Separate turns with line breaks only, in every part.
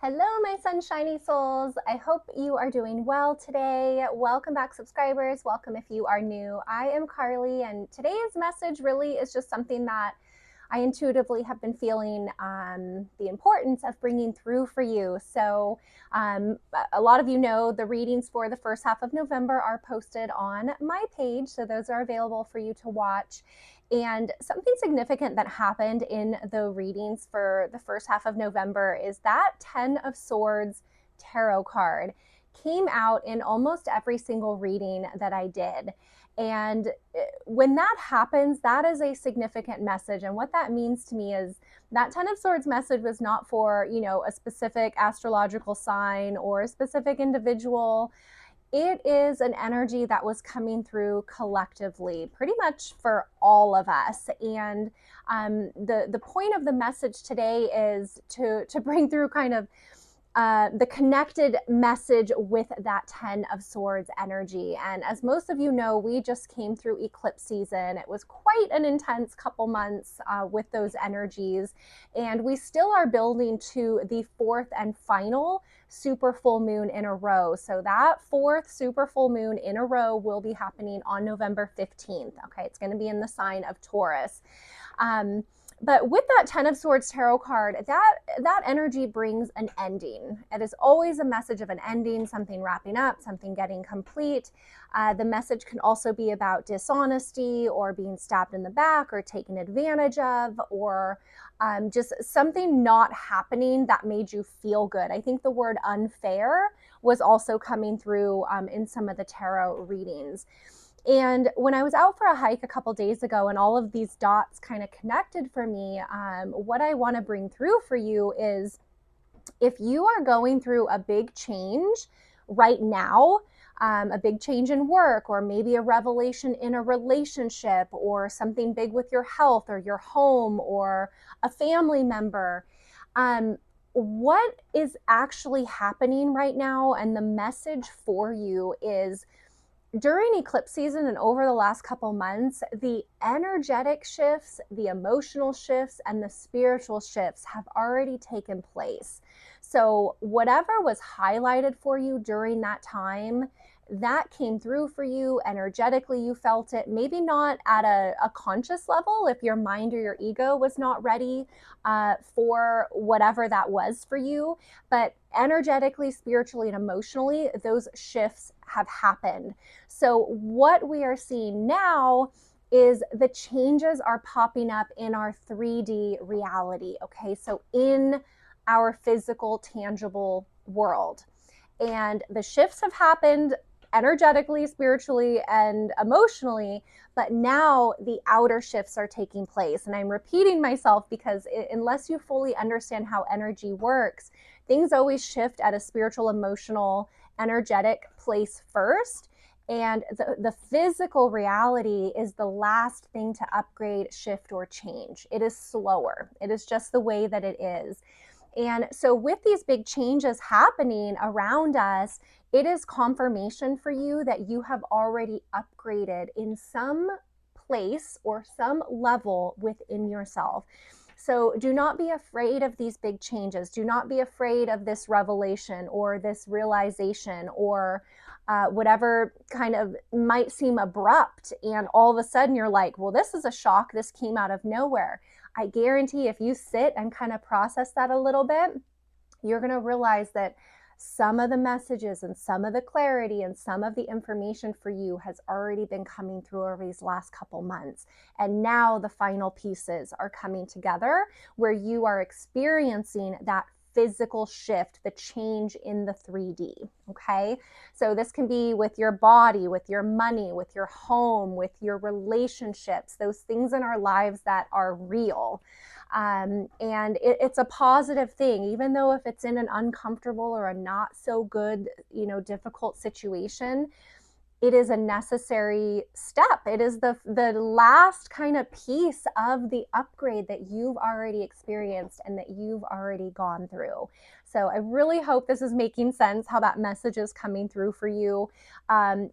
Hello, my sunshiny souls. I hope you are doing well today. Welcome back, subscribers. Welcome if you are new. I am Carly, and today's message really is just something that I intuitively have been feeling the importance of bringing through for you. So, a lot of you know the readings for the first half of November are posted on my page. So, those are available for you to watch. And something significant that happened in the readings for the first half of November is that 10 of Swords tarot card came out in almost every single reading that I did. And when that happens, that is a significant message. And what that means to me is that 10 of Swords message was not for, a specific astrological sign or a specific individual. It is an energy that was coming through collectively, pretty much for all of us. And the point of the message today is to bring through kind of the connected message with that 10 of Swords energy. And as most of you know, we just came through eclipse season. It was quite an intense couple months with those energies. And we still are building to the fourth and final super full moon in a row. So that fourth super full moon in a row will be happening on November 15th. Okay, it's going to be in the sign of Taurus. But with that 10 of Swords tarot card, that energy brings an ending. It is always a message of an ending, something wrapping up, something getting complete. The message can also be about dishonesty or being stabbed in the back or taken advantage of, or just something not happening that made you feel good. I think the word unfair was also coming through in some of the tarot readings. And when I was out for a hike a couple days ago and all of these dots kind of connected for me, what I want to bring through for you is if you are going through a big change right now, a big change in work, or maybe a revelation in a relationship, or something big with your health or your home or a family member, what is actually happening right now, and the message for you is during eclipse season and over the last couple months, the energetic shifts, the emotional shifts, and the spiritual shifts have already taken place. So whatever was highlighted for you during that time, that came through for you energetically. You felt it, maybe not at a conscious level if your mind or your ego was not ready for whatever that was for you, but energetically, spiritually, and emotionally, those shifts have happened. So what we are seeing now is the changes are popping up in our 3D reality. Okay, so in our physical, tangible world. And the shifts have happened energetically, spiritually, and emotionally, but now the outer shifts are taking place. And I'm repeating myself because unless you fully understand how energy works, things always shift at a spiritual, emotional, energetic place first. And the physical reality is the last thing to upgrade, shift, or change. It is slower. It is just the way that it is. And so with these big changes happening around us, it is confirmation for you that you have already upgraded in some place or some level within yourself. So do not be afraid of these big changes. Do not be afraid of this revelation or this realization or whatever kind of might seem abrupt. And all of a sudden you're like, well, this is a shock. This came out of nowhere. I guarantee if you sit and kind of process that a little bit, you're going to realize that some of the messages and some of the clarity and some of the information for you has already been coming through over these last couple months. And now the final pieces are coming together where you are experiencing that physical shift, the change in the 3D. Okay. So this can be with your body, with your money, with your home, with your relationships, those things in our lives that are real. And it's a positive thing, even though if it's in an uncomfortable or a not so good, difficult situation, it is a necessary step. It is the last kind of piece of the upgrade that you've already experienced and that you've already gone through. So I really hope this is making sense, how that message is coming through for you,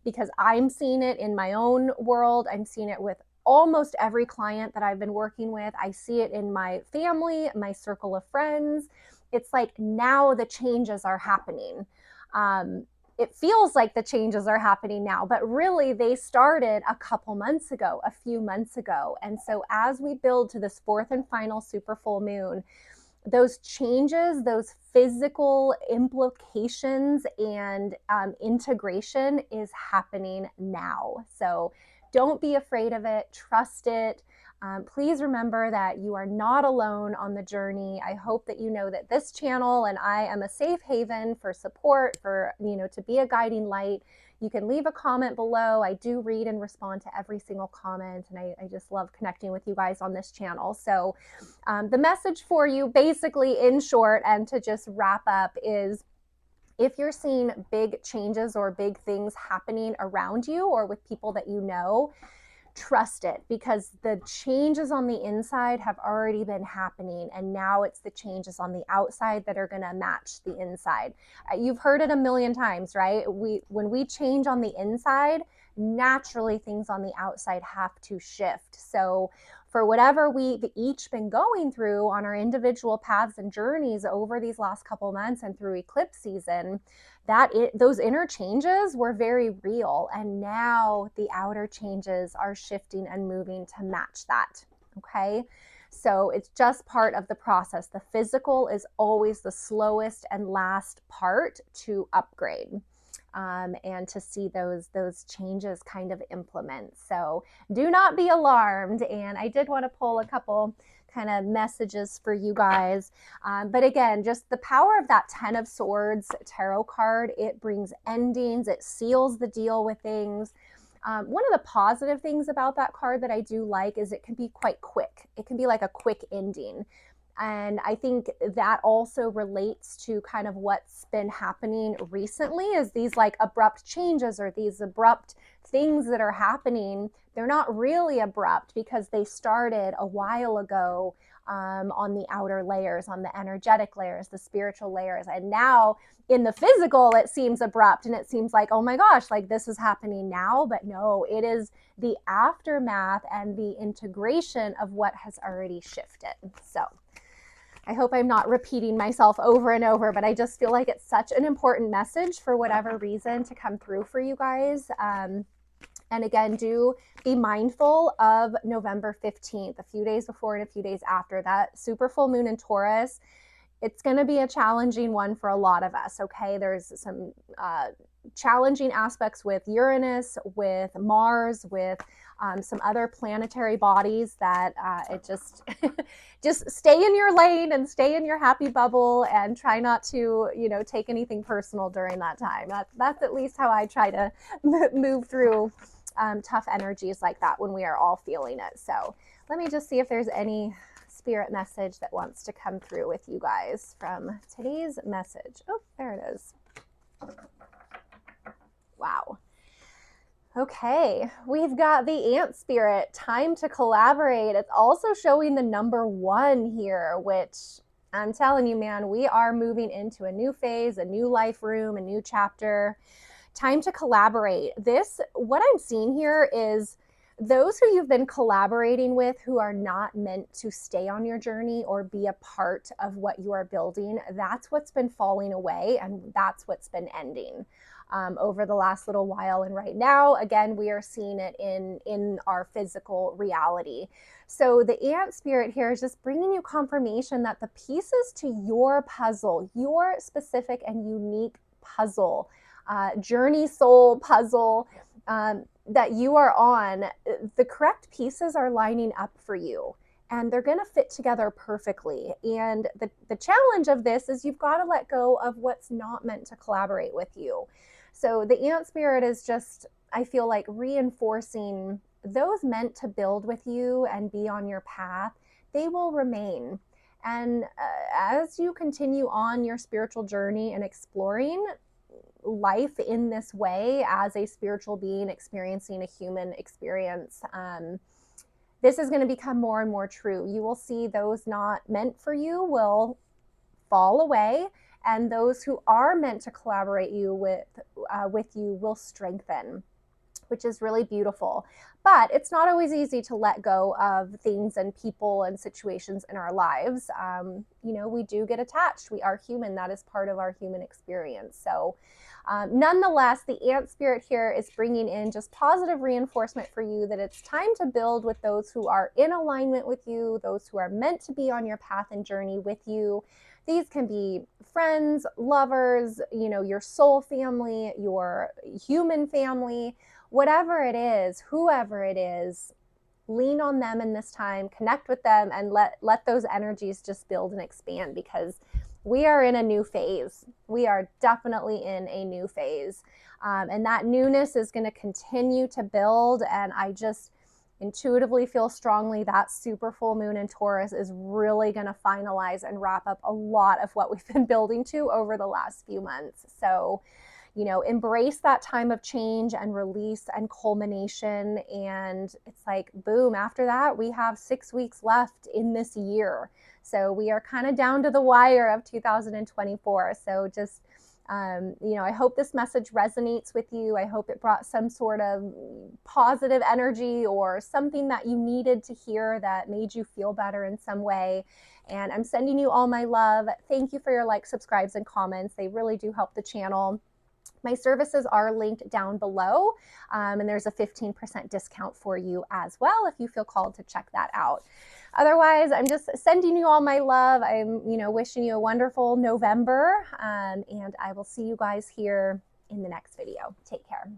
because I'm seeing it in my own world. I'm seeing it with almost every client that I've been working with. I see it in my family, my circle of friends. It's like now the changes are happening. It feels like the changes are happening now, but really they started a couple months ago, a few months ago. And so as we build to this fourth and final super full moon, those changes, those physical implications and integration is happening now. So don't be afraid of it. Trust it. Please remember that you are not alone on the journey. I hope that you know that this channel and I am a safe haven for support, for, to be a guiding light. You can leave a comment below. I do read and respond to every single comment, and I just love connecting with you guys on this channel. So the message for you, basically, in short, and to just wrap up, is if you're seeing big changes or big things happening around you or with people that you know, trust it, because the changes on the inside have already been happening, and now it's the changes on the outside that are going to match the inside. You've heard it a million times, right? When we change on the inside, naturally things on the outside have to shift. So for whatever we've each been going through on our individual paths and journeys over these last couple months and through eclipse season, those inner changes were very real, and now the outer changes are shifting and moving to match that. Okay, so it's just part of the process. The physical is always the slowest and last part to upgrade, and to see those changes kind of implement. So do not be alarmed. And I did want to pull a couple kind of messages for you guys. But again, just the power of that 10 of Swords tarot card, it brings endings, it seals the deal with things. One of the positive things about that card that I do like is it can be quite quick. It can be like a quick ending. And I think that also relates to kind of what's been happening recently, is these like abrupt changes or these abrupt things that are happening. They're not really abrupt because they started a while ago, on the outer layers, on the energetic layers, the spiritual layers. And now in the physical, it seems abrupt and it seems like, oh my gosh, like this is happening now. But no, it is the aftermath and the integration of what has already shifted. So I hope I'm not repeating myself over and over, but I just feel like it's such an important message for whatever reason to come through for you guys. And again, do be mindful of November 15th, a few days before and a few days after that super full moon in Taurus. It's going to be a challenging one for a lot of us, okay? There's some challenging aspects with Uranus, with Mars, with some other planetary bodies that it just just stay in your lane and stay in your happy bubble and try not to, take anything personal during that time. That's at least how I try to move through tough energies like that when we are all feeling it. So let me just see if there's any spirit message that wants to come through with you guys from today's message. Oh, there it is. Wow. Okay, we've got the Ant Spirit, time to collaborate. It's also showing the number 1 here, which I'm telling you, man, we are moving into a new phase, a new life room, a new chapter. Time to collaborate. What I'm seeing here is those who you've been collaborating with who are not meant to stay on your journey or be a part of what you are building, that's what's been falling away, and that's what's been ending over the last little while. And right now, again, we are seeing it in our physical reality. So the Ant Spirit here is just bringing you confirmation that the pieces to your puzzle, your specific and unique puzzle, journey soul puzzle, that you are on, the correct pieces are lining up for you, and they're going to fit together perfectly. And the challenge of this is you've got to let go of what's not meant to collaborate with you. So the Ant Spirit is just, I feel like, reinforcing those meant to build with you and be on your path, they will remain. And as you continue on your spiritual journey and exploring life in this way as a spiritual being experiencing a human experience, this is going to become more and more true. You will see those not meant for you will fall away, and those who are meant to collaborate with you will strengthen. which is really beautiful. But it's not always easy to let go of things and people and situations in our lives. We do get attached. We are human. That is part of our human experience. So nonetheless, the ant spirit here is bringing in just positive reinforcement for you that it's time to build with those who are in alignment with you, those who are meant to be on your path and journey with you. These can be friends, lovers, your soul family, your human family, whatever it is, whoever it is. Lean on them in this time, connect with them, and let those energies just build and expand, because we are in a new phase. We are definitely in a new phase. And that newness is going to continue to build. And I just intuitively feel strongly that super full moon in Taurus is really going to finalize and wrap up a lot of what we've been building to over the last few months. So, embrace that time of change and release and culmination. And it's like, boom, after that, we have 6 weeks left in this year. So we are kind of down to the wire of 2024. So just, I hope this message resonates with you. I hope it brought some sort of positive energy or something that you needed to hear that made you feel better in some way. And I'm sending you all my love. Thank you for your likes, subscribes, and comments. They really do help the channel. My services are linked down below, and there's a 15% discount for you as well if you feel called to check that out. Otherwise, I'm just sending you all my love. I'm, wishing you a wonderful November, and I will see you guys here in the next video. Take care.